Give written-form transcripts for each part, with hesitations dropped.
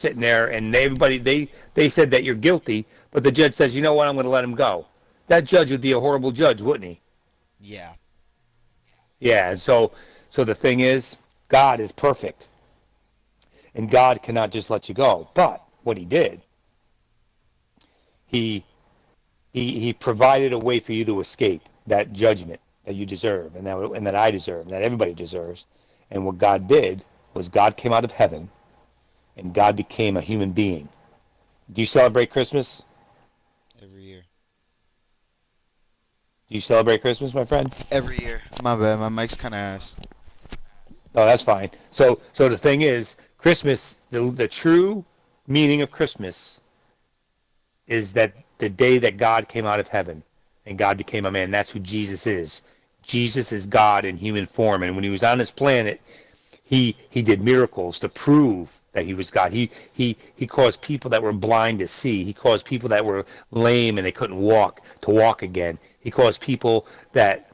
sitting there, and everybody they said that you're guilty, but the judge says, you know what, I'm going to let him go. That judge would be a horrible judge, wouldn't he? Yeah. Yeah. And so the thing is, God is perfect, and God cannot just let you go. But what He did, He he provided a way for you to escape that judgment that you deserve, and that I deserve, and that everybody deserves. And what God did was God came out of heaven, and God became a human being. Do you celebrate Christmas? Every year. Do you celebrate Christmas, my friend? Every year. My bad. My mic's kind of ass. No, that's fine. So the thing is, Christmas, the true meaning of Christmas is that the day that God came out of heaven and God became a man. That's who Jesus is. Jesus is God in human form, and when He was on this planet, he did miracles to prove that He was God. He caused people that were blind to see. He caused people that were lame and they couldn't walk to walk again. He caused people that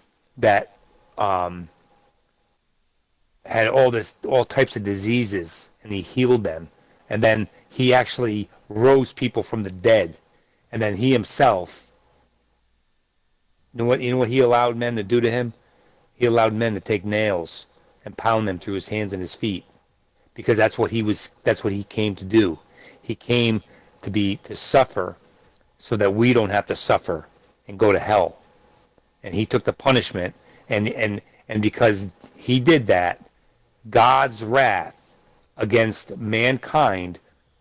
had all types of diseases, and He healed them. And then He actually rose people from the dead. And then He Himself, you know what He allowed men to do to Him? He allowed men to take nails and pound them through His hands and His feet, because that's what He came to do. He came to suffer so that we don't have to suffer and go to hell. And He took the punishment, and because He did that, God's wrath against mankind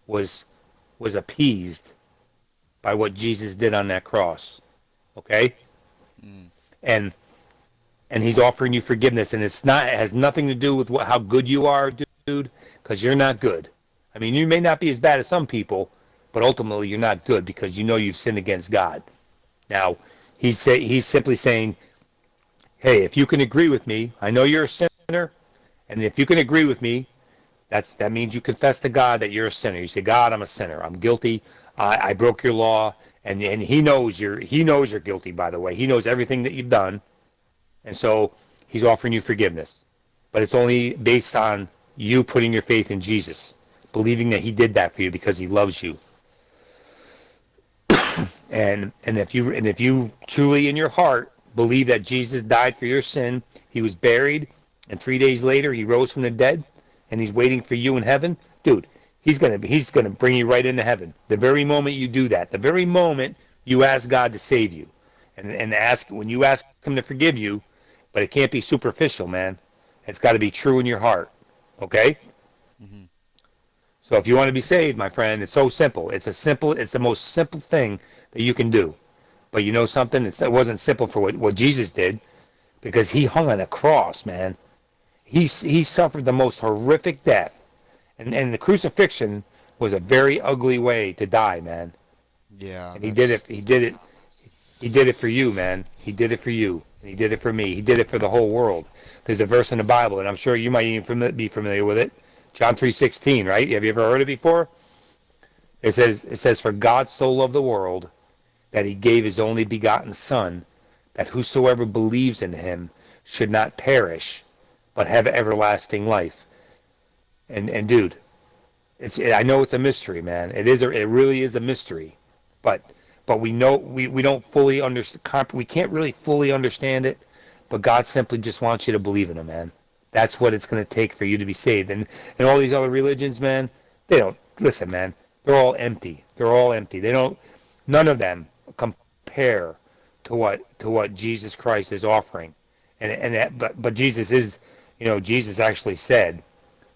was appeased by what Jesus did on that cross. Okay? Mm. And He's offering you forgiveness, and it has nothing to do with how good you are, dude, because you're not good. I mean, you may not be as bad as some people, but ultimately you're not good because you know you've sinned against God. Now, he's simply saying, hey, if you can agree with me, I know you're a sinner, and if you can agree with me, that means you confess to God that you're a sinner. You say, God, I'm a sinner. I'm guilty. I broke your law, and He knows you're guilty. By the way, He knows everything that you've done, and so He's offering you forgiveness. But it's only based on you putting your faith in Jesus, believing that He did that for you because He loves you. And if you truly in your heart believe that Jesus died for your sin, He was buried, and 3 days later He rose from the dead, and He's waiting for you in heaven, dude, He's gonna bring you right into heaven. The very moment you do that, the very moment you ask God to save you, and when you ask Him to forgive you, but it can't be superficial, man. It's got to be true in your heart. Okay? Mm-hmm. So if you want to be saved, my friend, it's so simple. It's the most simple thing that you can do. But you know something? It wasn't simple for what Jesus did, because He hung on a cross, man. He suffered the most horrific death, and the crucifixion was a very ugly way to die, man. Yeah. And He did it. He did it for you, man. He did it for you. And He did it for me. He did it for the whole world. There's a verse in the Bible, and I'm sure you might even be familiar with it. John 3:16, right? Have you ever heard it before? It says, "For God so loved the world that He gave His only begotten Son, that whosoever believes in Him should not perish, but have everlasting life." And dude, I know it's a mystery, man. It really is a mystery, but we know we don't fully understand. We can't really fully understand it, but God simply just wants you to believe in Him, man. That's what it's going to take for you to be saved. And all these other religions, man, they don't listen, man. They're all empty. They're all empty. None of them compare to what Jesus Christ is offering. But Jesus is, Jesus actually said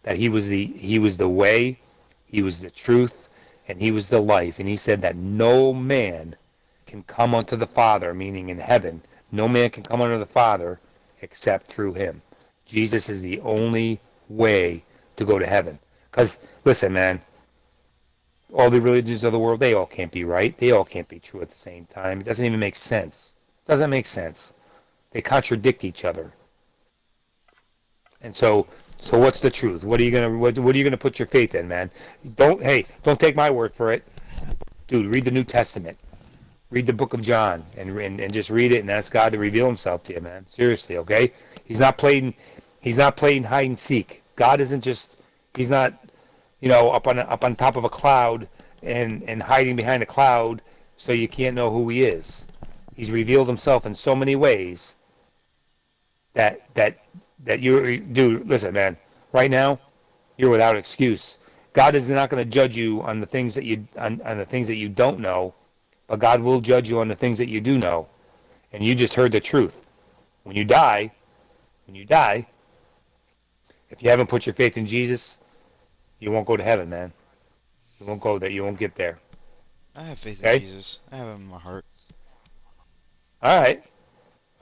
that He was the way, He was the truth, and He was the life. And He said that no man can come unto the Father, meaning in heaven, no man can come unto the Father except through Him. Jesus is the only way to go to heaven. Because, listen, man, all the religions of the world, they all can't be right. They all can't be true at the same time. It doesn't even make sense. It doesn't make sense. They contradict each other. And so what's the truth? What are you gonna put your faith in, man? Don't take my word for it, dude. Read the New Testament. Read the book of John and just read it and ask God to reveal Himself to you, man. Seriously, okay? He's not playing hide and seek. God isn't just. He's not up on top of a cloud and hiding behind a cloud so you can't know who he is. He's revealed himself in so many ways that you dude, listen, man, right now you're without excuse. God is not going to judge you on the things that on the things that you don't know, but God will judge you on the things that you do know. And you just heard the truth. When you die, if you haven't put your faith in Jesus, you won't go to heaven, man. You won't go there. You won't get there. I have faith in Okay? Jesus. I have him in my heart. All right,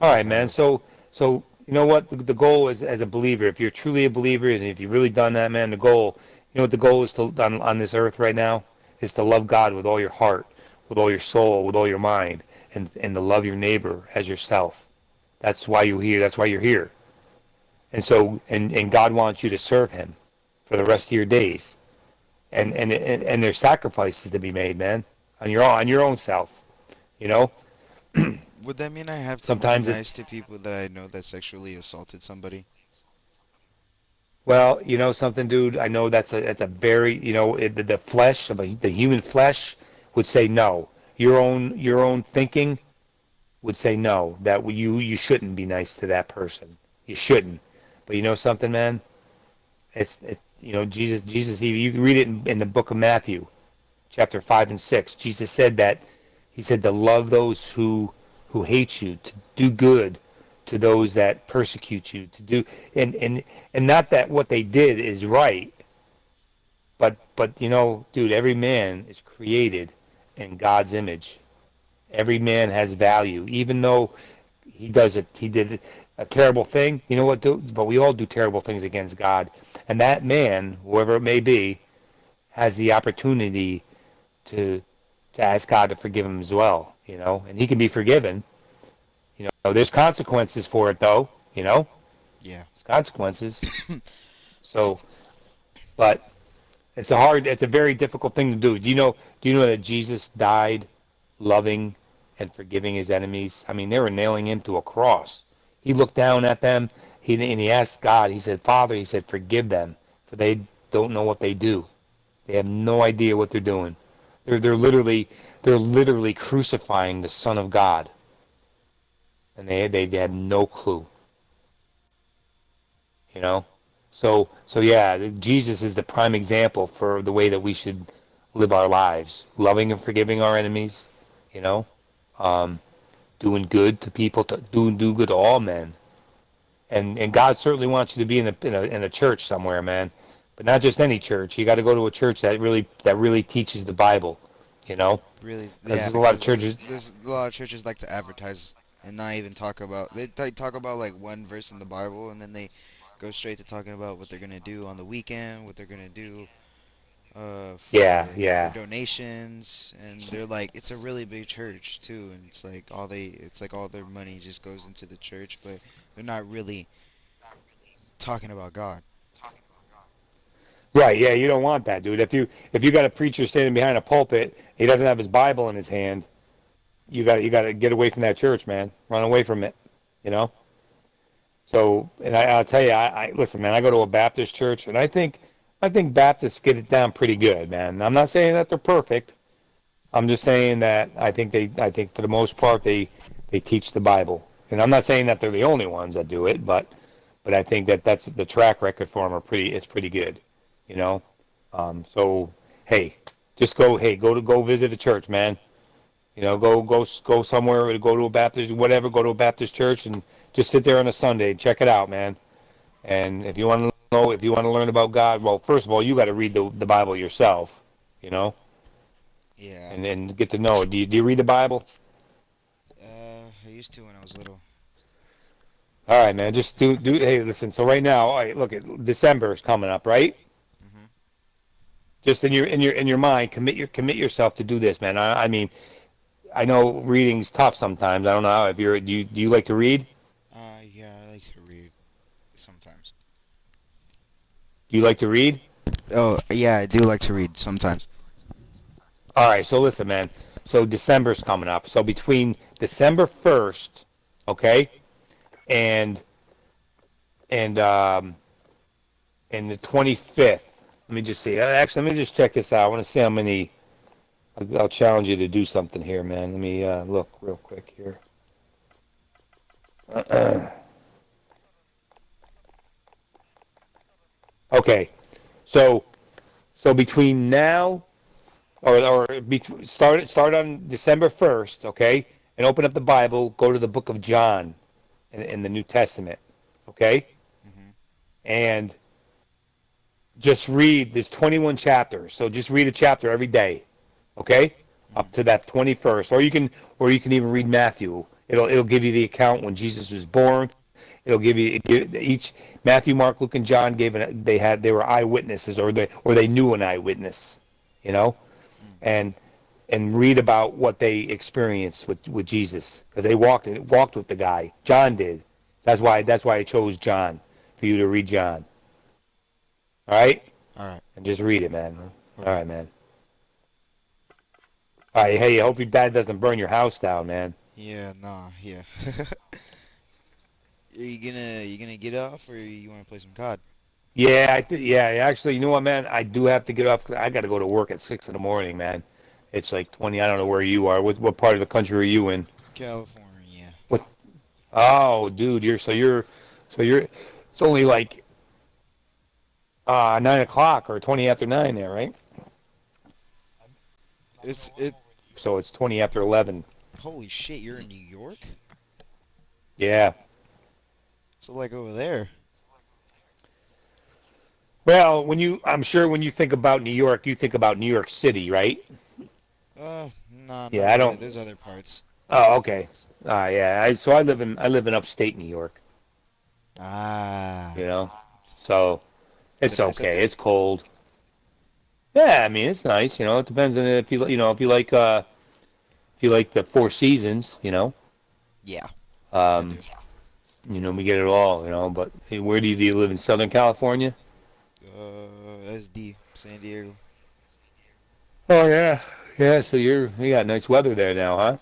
Yes, I man. do. So you know what? The goal is, as a believer, if you're truly a believer, and if you've really done that, man, the goal, you know what the goal is on this earth right now, is to love God with all your heart, with all your soul, with all your mind, and to love your neighbor as yourself. That's why you're here. That's why you're here. And so, and God wants you to serve Him for the rest of your days. And there's sacrifices to be made, man, on your own self. You know, Would that mean I have to be sometimes nice it's to people that I know that sexually assaulted somebody? well, you know something, dude. I know that's a very the flesh the human flesh would say no. Your own thinking would say no. That you shouldn't be nice to that person. You shouldn't. But you know something, man. It's Jesus. You can read it in the book of Matthew, chapter 5 and 6. Jesus said that he said to love those who hate you, to do good to those that persecute you, to do and not that what they did is right, but dude, every man is created in God's image. Every man has value, even though he did a terrible thing. You know what, dude? But we all do terrible things against God, and that man, whoever it may be, has the opportunity to ask God to forgive him as well. And he can be forgiven. There's consequences for it, though. Yeah. There's consequences. So, but it's a very difficult thing to do. Do you know that Jesus died loving and forgiving his enemies? I mean, they were nailing him to a cross. He looked down at them, and he asked God, he said, Father, he said, forgive them, for they don't know what they do. They have no idea what they're doing. They're literally crucifying the Son of God, and they had no clue. You know, so yeah, Jesus is the prime example for the way that we should live our lives, loving and forgiving our enemies. You know, um, doing good to people, do good to all men, and God certainly wants you to be in a church somewhere, man, but not just any church. You got to go to a church that really teaches the Bible. You know, Really? because Yeah, there's a lot of because churches. there's a lot of churches like to advertise and not even talk about. They talk about like one verse in the Bible, and then they go straight to talking about what they're gonna do on the weekend, what they're gonna do Yeah, for yeah. donations, and they're like, it's a really big church too, and it's like all their money just goes into the church, but they're not really talking about God. Right, yeah, you don't want that, dude. If you got a preacher standing behind a pulpit, he doesn't have his Bible in his hand. You got to get away from that church, man. Run away from it, you know. So, and I'll tell you, I listen, man. I go to a Baptist church, and I think Baptists get it down pretty good, man. I'm not saying that they're perfect. I'm just saying that I think for the most part they teach the Bible, and I'm not saying that they're the only ones that do it, but I think that's the track record for them it's pretty good, you know. So hey, just go visit a church, man. Go somewhere, go to a Baptist, whatever, go to a Baptist church and just sit there on a Sunday and check it out, man. And if you want to learn about God, well, first of all, you got to read the Bible yourself, you know, Yeah. and then get to know it. Do you read the Bible? I used to when I was little. All right, man. Just do. Hey, listen. So right now, all right, look, December is coming up, right? Hmm. Just in your mind, commit yourself to do this, man. I mean, I know reading's tough sometimes. I don't know if do you like to read? Yeah, I like to read sometimes. Do you like to read? Oh, yeah, I do like to read sometimes. All right, so listen, man. So December's coming up. So between December 1st, okay, and and um and the 25th, Let me just see. Actually, let me just check this out. I want to see how many. I'll challenge you to do something here, man. Let me look real quick here. Okay, so between now start on December 1st, okay, and open up the Bible. Go to the book of John in the New Testament, okay, Hmm. and just read. There's 21 chapters, so just read a chapter every day, okay, up to Hmm. that 21st. Or you can even read Matthew. It'll give you the account when Jesus was born. It'll give each Matthew, Mark, Luke, and John they were eyewitnesses, or they knew an eyewitness, you know, Mm. and read about what they experienced with Jesus, because they walked with the guy. John did. That's why I chose John for you to read John. All right, All right. and just read it, man. All Okay. right, man. All right, hey, I hope your dad doesn't burn your house down, man. Yeah. Nah. Yeah. Are you gonna get off or you wanna play some COD? Yeah, yeah. Actually, you know what, man? I do have to get off. 'Cause I got to go to work at 6 in the morning, man. It's like 20. I don't know where you are. What part of the country are you in? California. What? Oh, dude, you're. It's only like 9 o'clock or 20 after 9 there, right? It's it. So it's 20 after 11. Holy shit! You're in New York. Yeah. So like over there. Well, I'm sure when you think about New York, you think about New York City, right? Nah, Yeah, not I really. don't. There's other parts. Oh, okay. Yeah. So I live in upstate New York. Ah. You know, so Is it it's nice up okay. there? It's cold. Yeah, I mean it's nice. It depends on if you like the Four Seasons. Yeah, I Um, do. we get it all. But hey, where do you live in Southern California? SD, San Diego. Oh yeah, yeah. So you got nice weather there now, huh?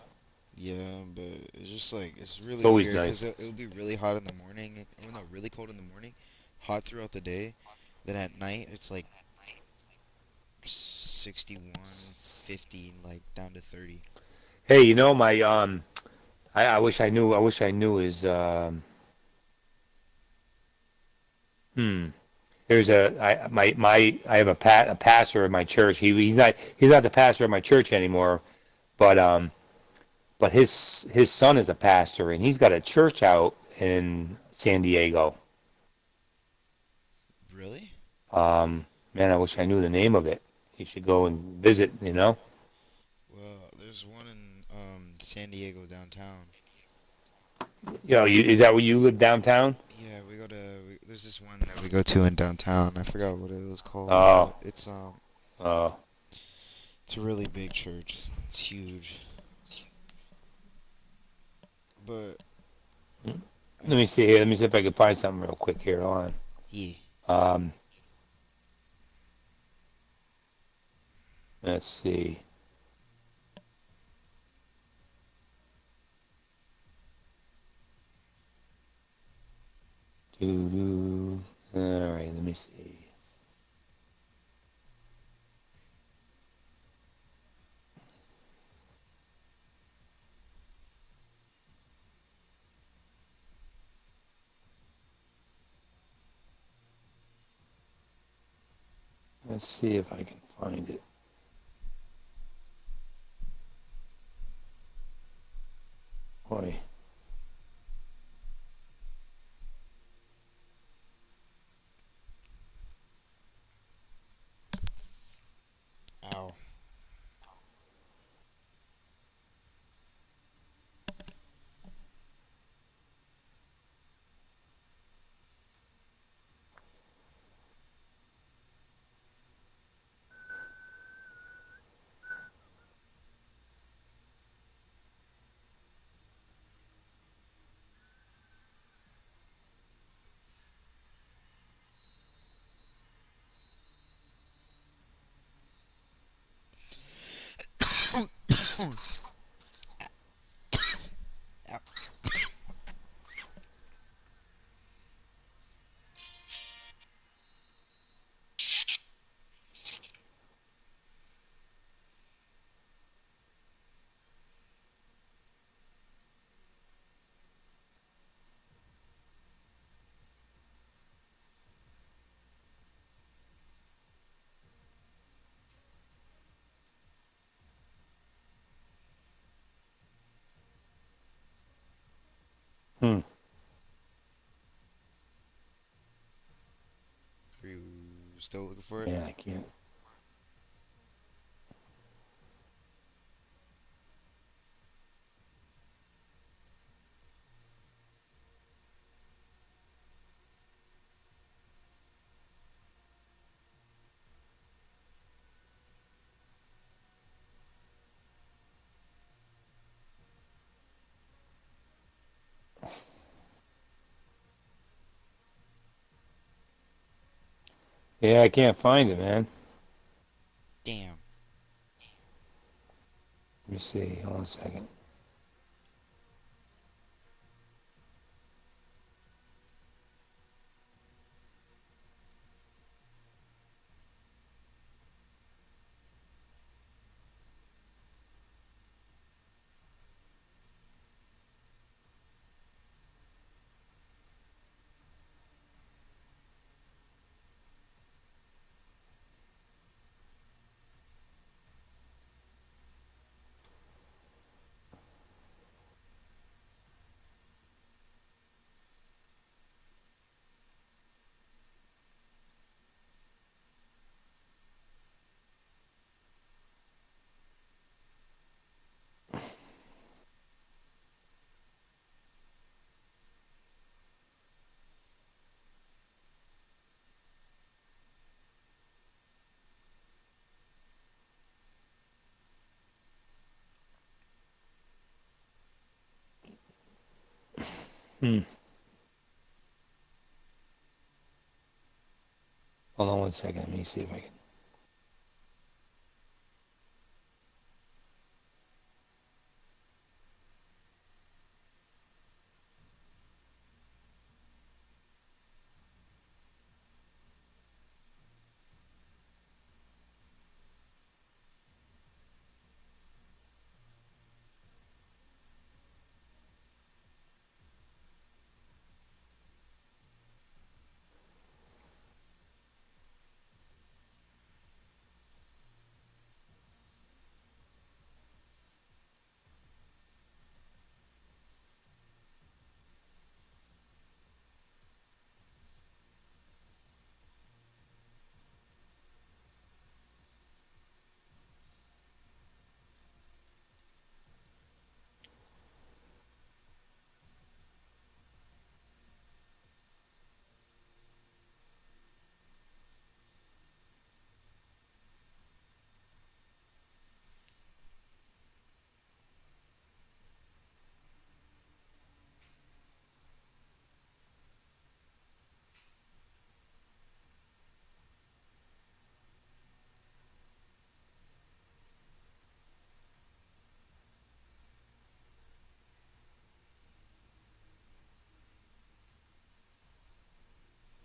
Yeah, but it's just like it's It's really always weird because nice. it'll be really hot in the morning, or no, really cold in the morning, hot throughout the day. Then at night it's like 61, 50, like down to 30. Hey, my I wish I knew. I wish I knew his. Hmm. There's I have a pastor in my church. He's not the pastor of my church anymore, but his son is a pastor, and he's got a church out in San Diego. Really? Man, I wish I knew the name of it. You should go and visit. Well, there's one in San Diego downtown. Is that where you live downtown? Yeah, there's this one that we go to in downtown. I forgot what it was called, Oh, but oh. it's a really big church. It's huge. But Let me see here. Let me see if I can find something real quick here. Hold yeah. on. Let's see. Doo-doo. All right, let me see. Let's see if I can find it. Boy. Ow. Ow. Hmm. Are you still looking for it? Yeah, I can't. Yeah, I can't find it, man. Damn. Let me see. Hold on a second. Hmm. Hold on one second. Let me see if I can.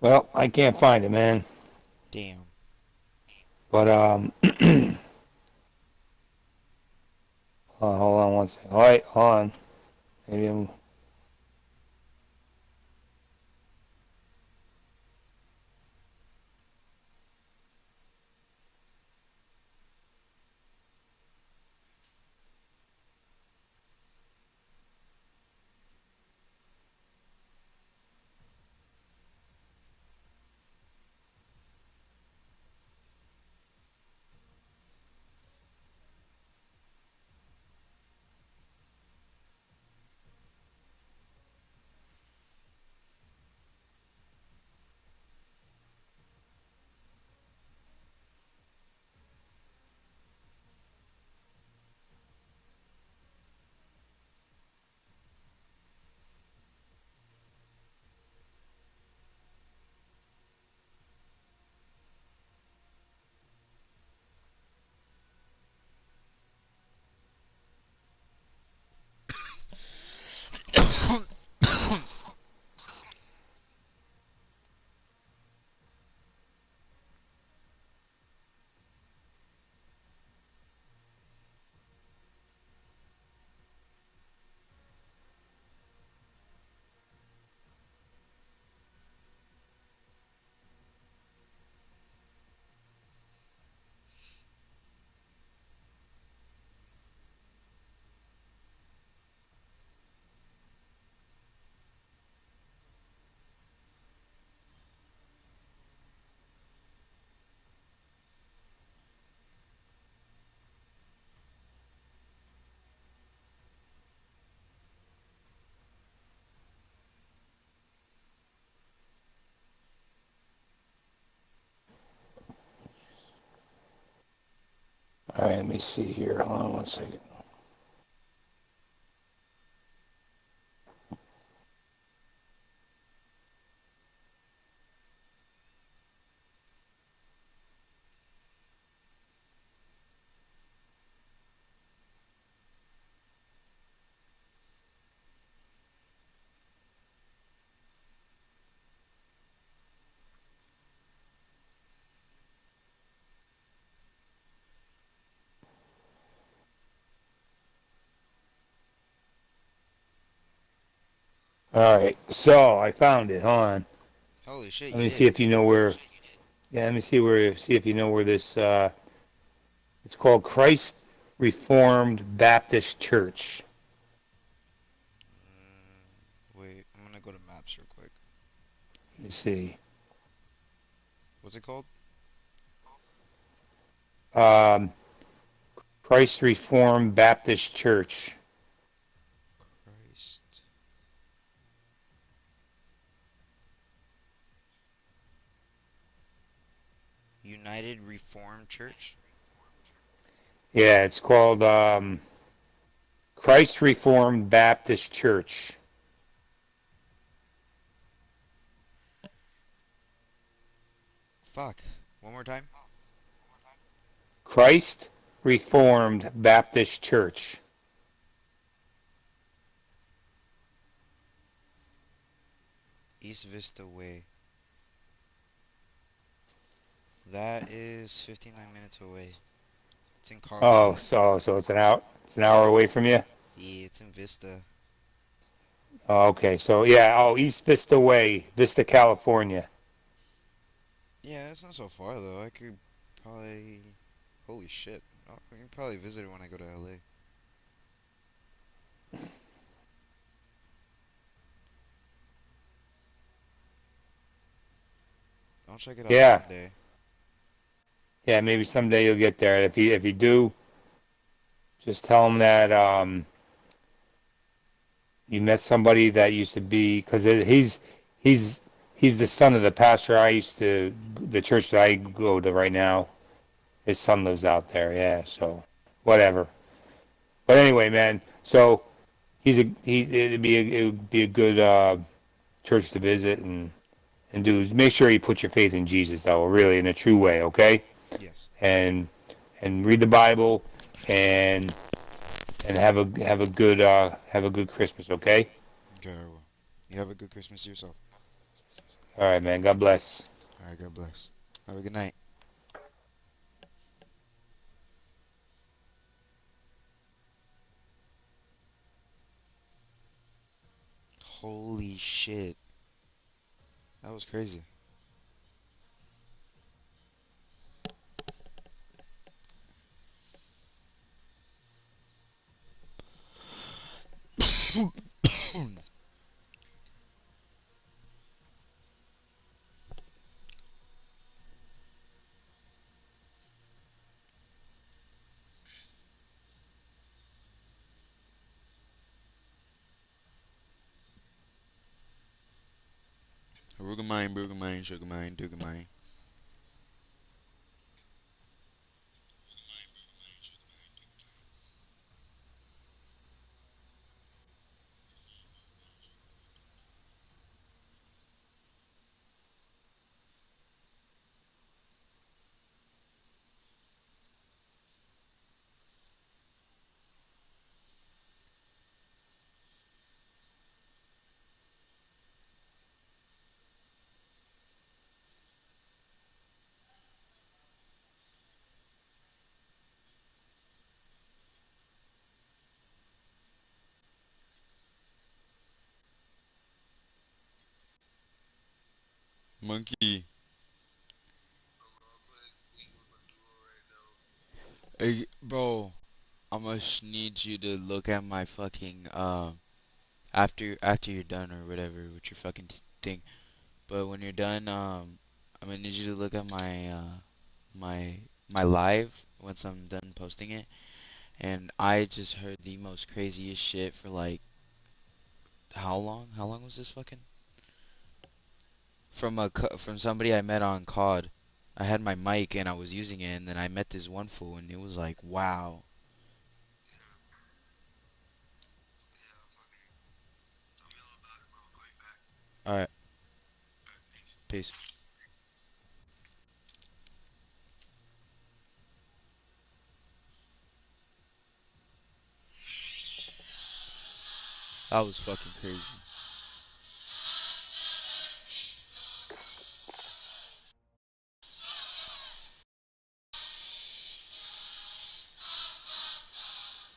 Well, I can't find it, man. Damn. But hold on one second. All right, hold on. Maybe I'm. right, let me see here. Hold on one second. All right, so I found it. Hold on. Holy shit, Let you me see did. if you know where. Yeah, let me see if you know where this. It's called Christ Reformed Baptist Church. Wait, I'm gonna go to maps real quick. Let me see. What's it called? Um, Christ Reformed Baptist Church. Christ. United Reformed Church? Yeah, it's called Christ Reformed Baptist Church. Fuck. One more time? Christ Reformed Baptist Church. East Vista Way. That is 59 minutes away. It's in Oh, Carlsbad. so it's an hour away from you. Yeah, it's in Vista. Oh, okay, so yeah, East Vista Way, Vista, California. Yeah, it's not so far though. I could probably. Holy shit. Oh, I can probably visit it when I go to LA. I'll check it out Yeah, someday. yeah, maybe someday you'll get there. If you do, just tell them that you met somebody that used to be because he's he's the son of the pastor the church that I go to right now. His son lives out there. Yeah, so whatever. But anyway, man. So it would be a good church to visit and do. Make sure you put your faith in Jesus though, really in a true way. Okay, Yes. and read the Bible and have a good Christmas. Okay. Okay, I will. You have a good Christmas yourself. All right, man. God bless. Alright, God bless. Have a good night. Holy shit. That was crazy. Rugamine, Brugamine, Sugarmine, Dugamine. Monkey. Hey, bro, I'm gonna need you to look at my fucking after you're done or whatever with your fucking thing. But when you're done, I'm gonna need you to look at my live once I'm done posting it. And I just heard the most craziest shit for like how long? How long was this fucking? From somebody I met on COD. I had my mic and I was using it, and then I met this one fool, and it was like, wow. All right, peace. That was fucking crazy.